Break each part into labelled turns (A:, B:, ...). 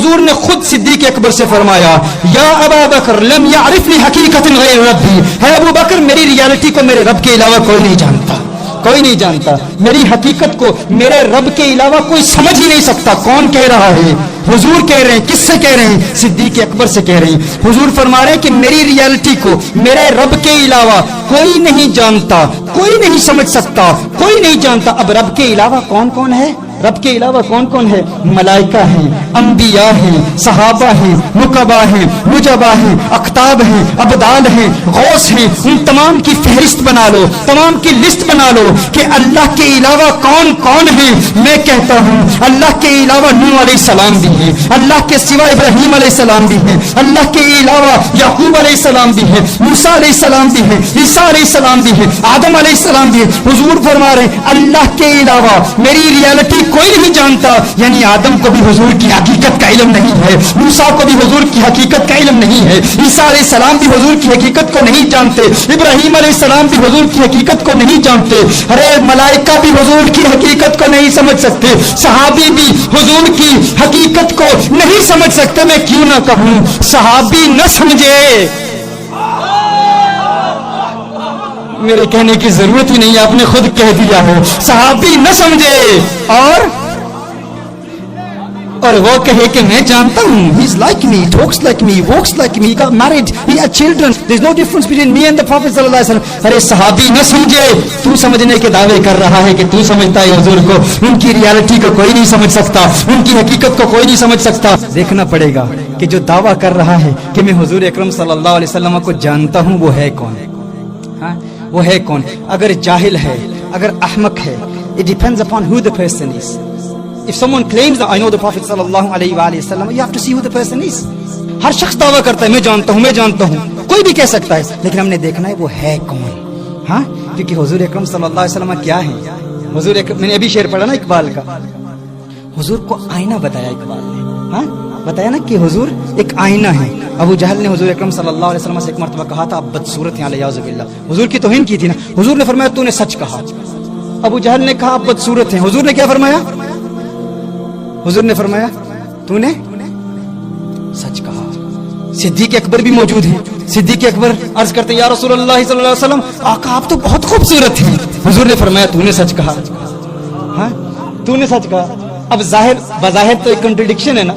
A: حضور نے خود صدیق اکبر سے فرمایا یا ابا بکر لم یعرفنی حقیقت غیر ربی، ہے ابو بکر میری ریالٹی کو میرے رب کے علاوہ کوئی نہیں جانتا، کوئی نہیں جانتا، میری حقیقت کو میرے رب کے علاوہ کوئی سمجھ ہی نہیں سکتا۔ کون کہہ رہا ہے؟ حضور کہہ رہے ہیں۔ کس سے کہہ رہے ہیں؟ صدیق اکبر سے کہہ رہے ہیں۔ حضور فرما رہے ہیں کہ میری ریالٹی کو میرے رب کے علاوہ کوئی نہیں جانتا، کوئی نہیں سمجھ سکتا، کوئی نہیں جانتا۔ اب رب کے علاوہ کون کون ہے؟ رب کے علاوہ کون کون ہے؟ ملائکہ ہیں، انبیاء ہیں، صحابہ ہیں، نقبا ہیں، نجبا ہیں، اقطاب ہیں، ابدال ہیں، غوث ہیں۔ ان تمام کی فہرست بنا لو، تمام کی لسٹ بنا لو کہ اللہ کے علاوہ کون کون ہے۔ میں کہتا ہوں اللہ کے علاوہ نوح علیہ السلام بھی ہے، اللہ کے سوا ابراہیم علیہ السلام بھی ہے، اللہ کے علاوہ یعقوب علیہ السلام بھی ہے، موسیٰ علیہ السلام بھی ہے، عیسیٰ علیہ السلام بھی ہے، آدم علیہ السلام بھی ہے۔ حضور فرما رہے ہیں اللہ کے علاوہ میری ریالٹی کوئی نہیں جانتا، یعنی آدم کو بھی حضور کی حقیقت کا علم نہیں ہے، موسیٰ کو بھی حضور کی حقیقت کا علم نہیں ہے، عیسیٰ علیہ السلام بھی حضور کی حقیقت کو نہیں جانتے، ابراہیم علیہ السلام بھی حضور کی حقیقت کو نہیں جانتے، ارے ملائکہ بھی حضور کی حقیقت کو نہیں سمجھ سکتے، صحابی بھی حضور کی حقیقت کو نہیں سمجھ سکتے۔ میں کیوں نہ کہوں صحابی نہ سمجھے، میرے کہنے کی ضرورت ہی نہیں، آپ نے خود کہہ دیا ہے، صحابی نہ سمجھے اور وہ کہے کہ میں جانتا ہوں، he is like me, talks like me, walks like me, he got married, he had children, there is no difference between me and the Prophet sallallahu alaihi wasallam۔ ارے صحابی نہ سمجھے، تو سمجھنے کے دعوے کر رہا ہے کہ تو سمجھتا ہے حضور کو، ان کی ریالٹی کو کوئی نہیں سمجھ سکتا، ان کی حقیقت کو کوئی نہیں سمجھ سکتا۔ دیکھنا پڑے گا کہ جو دعویٰ کر رہا ہے کہ میں حضور اکرم صلی اللہ علیہ وسلم کو جانتا ہوں وہ ہے کون؟ ہاں وہ ہے کون؟ اگر جاہل ہے، اگر احمق ہے، it depends upon who the person is۔ If someone claims that I know the Prophet sallallahu alayhi wa sallam, you have to see who the person is۔ ہر شخص دعویٰ کرتا ہے میں جانتا ہوں، میں جانتا ہوں، کوئی بھی کہہ سکتا ہے، لیکن ہم نے دیکھنا ہے وہ ہے کون۔ ہاں کیونکہ حضور اکرم صلی اللہ علیہ وسلم کیا ہے؟ حضور اکرم، میں نے ابھی شعر پڑھا نا اقبال کا، حضور کو آئینہ بتایا اقبال نے۔ ہاں بتایا نا کہ حضور ایک آئینہ ہے۔ ابو جہل نے حضور اکرم صلی اللہ علیہ وسلم سے ایک مرتبہ کہا تھا آپ بدصورت ہیں علیہ باللہ، حضور کی توہین کی تھی نا، حضور نے فرمایا تو نے سچ کہا۔ ابو جہل نے کہا آپ بدصورت ہیں، حضور نے کیا فرمایا؟ حضور نے فرمایا تو نے سچ کہا۔ صدیق اکبر بھی موجود ہیں، صدیق اکبر عرض کرتے یا رسول اللہ صلی اللہ علیہ وسلم آقا آپ تو بہت خوبصورت ہیں، حضور نے فرمایا تو نے سچ کہا۔ ہاں تو نے سچ کہا۔ اب ظاہر بظاہر تو ایک کنٹرڈکشن ہے نا،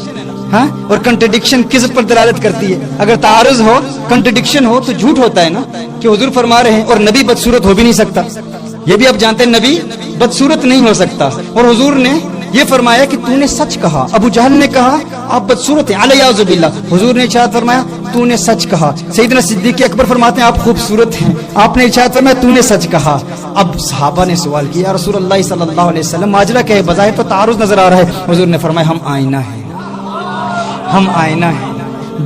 A: ہاں اور کنٹرڈکشن کس پر دلالت کرتی ہے؟ اگر تعارض ہو، کنٹرڈکشن ہو تو جھوٹ ہوتا ہے نا، کہ حضور فرما رہے ہیں اور نبی بدصورت ہو بھی نہیں سکتا، یہ بھی آپ جانتے ہیں نبی بدصورت نہیں ہو سکتا، اور حضور نے یہ فرمایا کہ تو نے سچ کہا۔ ابو جہل نے کہا آپ بدصورت ہیں علیہ باللہ، حضور نے ارشاد فرمایا تو نے سچ کہا۔ سیدنا صدیق اکبر فرماتے ہیں آپ خوبصورت ہیں، آپ نے ارشاد فرمایا تو نے سچ کہا۔ اب صحابہ نے سوال کیا رسول اللہ صلی اللہ علیہ وسلم ماجرا کیا ہے؟ بظاہر تو تعارض نظر آ رہا ہے۔ حضور نے فرمایا ہم آئینہ ہیں، ہم آئینہ ہیں،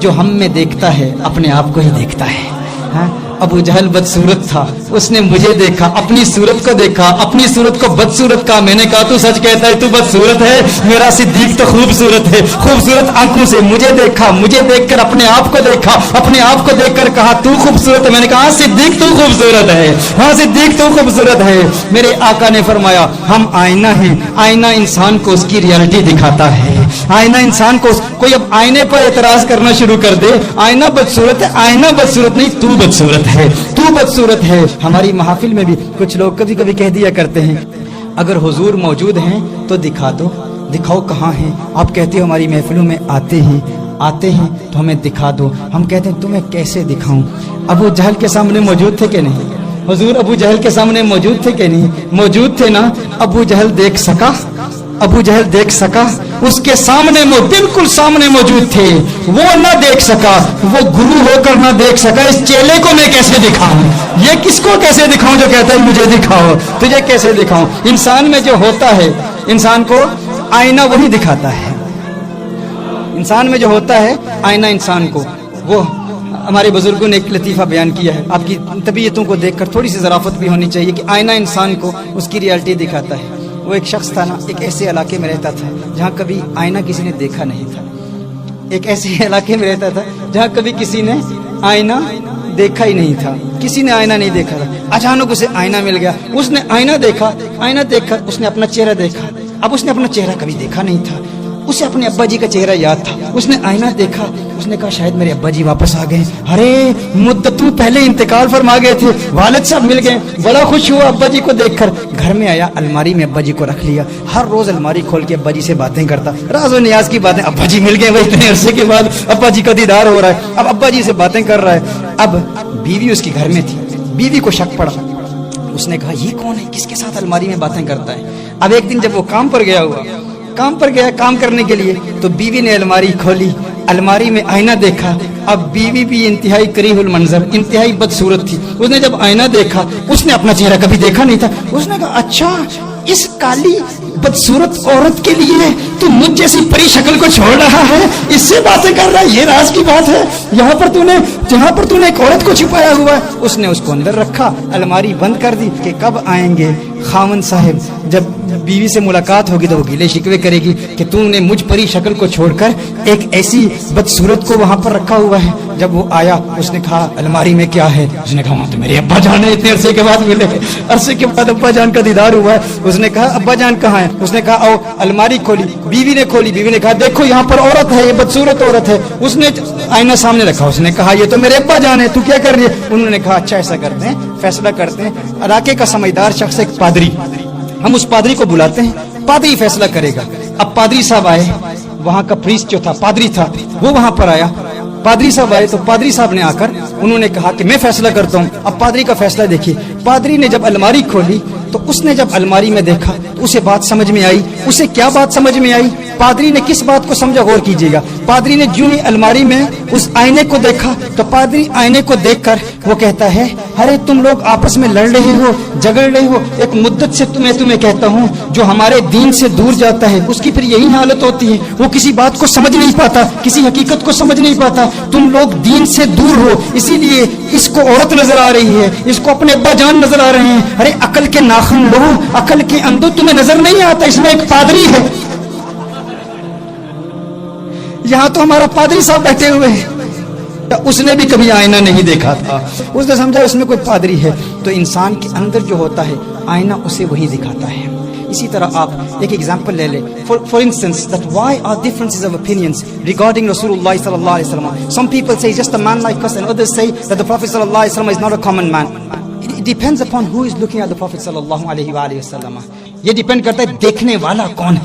A: جو ہم میں دیکھتا ہے اپنے آپ کو ہی دیکھتا ہے۔ ہاں ابو جہل بدصورت تھا، اس نے مجھے دیکھا، اپنی صورت کو دیکھا، اپنی صورت کو بدصورت کہا۔ میں نے کہا تو سچ کہتا ہے تو بدصورت ہے، میرا صدیق تو خوبصورت ہے، خوبصورت آنکھوں سے مجھے دیکھا، مجھے دیکھ کر اپنے آپ کو دیکھا، اپنے آپ کو دیکھ کر کہا تو خوبصورت ہے۔ میں نے کہا ہاں صدیق تو خوبصورت ہے، ہاں صدیق تو خوبصورت ہے۔ میرے آقا نے فرمایا ہم آئینہ ہیں، آئینہ انسان کو اس کی ریالٹی دکھاتا ہے، آئینہ انسان کو کوئی اب آئینے پر اعتراض کرنا شروع کر دے آئینہ بدصورت ہے، آئینہ بدصورت نہیں تو بدصورت ہے، تو بدصورت ہے۔ ہماری محافل میں بھی کچھ لوگ کبھی کبھی کہہ دیا کرتے ہیں اگر حضور موجود ہیں تو دکھا دو، دکھاؤ کہاں ہیں؟ آپ کہتے ہو ہماری محفلوں میں آتے ہیں تو ہمیں دکھا دو، ہم کہتے ہیں تمہیں کیسے دکھاؤں؟ ابو جہل کے سامنے موجود تھے کہ نہیں؟ حضور ابو جہل کے سامنے موجود تھے کہ نہیں؟ موجود تھے نا۔ ابو جہل دیکھ سکا؟ ابو جہل دیکھ سکا؟ اس کے سامنے بالکل سامنے موجود تھے، وہ نہ دیکھ سکا، وہ گرو ہو کر نہ دیکھ سکا۔ اس چیلے کو میں کیسے دکھاؤں؟ یہ کس کو کیسے دکھاؤں جو کہتا ہے مجھے دکھاؤ؟ تجھے کیسے دکھاؤں؟ انسان میں جو ہوتا ہے انسان کو آئینہ وہی دکھاتا ہے، انسان میں جو ہوتا ہے آئینہ انسان کو وہ ہمارے بزرگوں نے ایک لطیفہ بیان کیا ہے، آپ کی طبیعتوں کو دیکھ کر تھوڑی سی ظرافت بھی ہونی چاہیے کہ آئینہ انسان کو اس کی ریالٹی دکھاتا ہے۔ وہ ایک شخص تھا نا، ایک ایسے علاقے میں رہتا تھا جہاں کبھی آئینہ کسی نے دیکھا نہیں تھا، ایک ایسے علاقے میں رہتا تھا جہاں کبھی کسی نے آئینہ دیکھا ہی نہیں تھا، کسی نے آئینہ نہیں دیکھا تھا۔ اچانک اسے آئینہ مل گیا، اس نے آئینہ دیکھا، آئینہ دیکھا، اس نے اپنا چہرہ دیکھا۔ اب اس نے اپنا چہرہ کبھی دیکھا نہیں تھا، اسے اپنے ابا جی کا چہرہ یاد تھا. اس نے آئینہ دیکھا, اس نے کہا شاید میرے ابا جی واپس آ گئے. ارے مدتوں پہلے انتقال فرما گئے تھے, والد صاحب مل گئے. بڑا خوش ہوا ابا جی کو دیکھ کر. گھر میں آیا, الماری میں ابا جی کو رکھ لیا. ہر روز الماری کھول کے ابا جی سے باتیں کرتا, راز و نیاز کی باتیں. ابا جی مل گئے وہ اتنے عرصے کے بعد, ابا جی کا دیدار ہو رہا ہے, اب ابا جی سے باتیں کر رہا ہے. اب بیوی اس کے گھر میں تھی, بیوی کو شک پڑا. اس نے کہا یہ کون ہے, کس کے ساتھ الماری میں باتیں کرتا ہے. اب ایک دن جب وہ کام پر گیا ہوا, کام پر گیا کام کرنے کے لیے, تو بیوی نے الماری کھولی, الماری میں آئینہ دیکھا. اب بیوی بھی انتہائی کریہ المنظر, انتہائی بدصورت تھی. اس نے جب آئینہ دیکھا, اس نے اپنا چہرہ کبھی دیکھا نہیں تھا. اس نے کہا اچھا اس کالی بدصورت عورت کے لیے تو مجھ جیسی پری شکل کو چھوڑ رہا ہے, اس سے باتیں کر رہا ہے, یہ راز کی بات ہے. یہاں پر تو نے ایک عورت کو چھپایا ہوا ہے. اس نے اس کو اندر رکھا, الماری بند کر دی کہ کب آئیں گے خاوند صاحب, جب بیوی سے ملاقات ہوگی تو وہ گلے شکوے کرے گی کہ تم نے مجھ پری شکل کو چھوڑ کر ایک ایسی بدصورت کو وہاں پر رکھا ہوا ہے. جب وہ آیا, اس نے کہا الماری میں کیا ہے. اس نے کہا وہاں تو میرے ابا جان ہے, اتنے عرصے کے بعد ملے, عرصے کے بعد ابا جان کا دیدار ہوا ہے. اس نے کہا ابا جان کہاں ہے. اس نے کہا او, الماری کھولی, بیوی نے کھولی. بیوی نے کہا دیکھو یہاں پر عورت ہے, یہ بدصورت عورت ہے. اس نے آئینہ سامنے رکھا, اس نے کہا یہ تو میرے ابا جان ہے, تو کیا کر رہی ہے. انہوں نے کہا اچھا ایسا کرتے ہیں, فیصلہ کرتے ہیں, علاقے کا سمجھدار شخص ایک پادری, ہم اس پادری کو بلاتے ہیں, پادری فیصلہ کرے گا. اب پادری صاحب آئے, وہاں کا پریسٹ جو تھا, پادری تھا, وہ وہاں پر آیا. پادری صاحب آئے تو پادری صاحب نے آ کر انہوں نے کہا کہ میں فیصلہ کرتا ہوں. اب پادری کا فیصلہ دیکھیے. پادری نے جب الماری کھولی تو اس نے جب الماری میں دیکھا تو اسے بات سمجھ میں آئی. اسے کیا بات سمجھ میں آئی, پادری نے کس بات کو سمجھا, غور کیجیے گا. پادری نے جو ہی الماری میں اس آئینے کو دیکھا تو پادری آئینے کو دیکھ کر وہ کہتا ہے ارے تم لوگ آپس میں لڑ رہے ہو, جھگڑ رہے ہو, ایک مدت سے تمہیں کہتا ہوں جو ہمارے دین سے دور جاتا ہے اس کی پھر یہی حالت ہوتی ہے, وہ کسی بات کو سمجھ نہیں پاتا, کسی حقیقت کو سمجھ نہیں پاتا. تم لوگ دین سے دور ہو, اسی لیے اس کو عورت نظر آ رہی ہے, اس کو اپنے ابا جان نظر آ رہے ہیں. ارے عقل کے ناخن لو, عقل کے اندر تمہیں نظر نہیں آتا, اس میں ایک پادری ہے. یہاں تو ہمارا پادری صاحب بیٹھے ہوئے ہیں, اس نے بھی کبھی آئینہ نہیں دیکھا تھا, اس نے سمجھا اس میں کوئی پادری ہے. تو انسان کے اندر جو ہوتا ہے آئینہ اسے وہی دکھاتا ہے. اسی طرح آپ ایک ایگزامپل لے لیں. For instance, that why are differences of opinions regarding Rasulullah sallallahu alaihi wasallam? Some people say just a man like us, and others say that the Prophet sallallahu alaihi wasallam is not a common man. It depends upon who is looking at the Prophet sallallahu alaihi wasallam. یہ depend کرتا ہے دیکھنے والا کون ہے.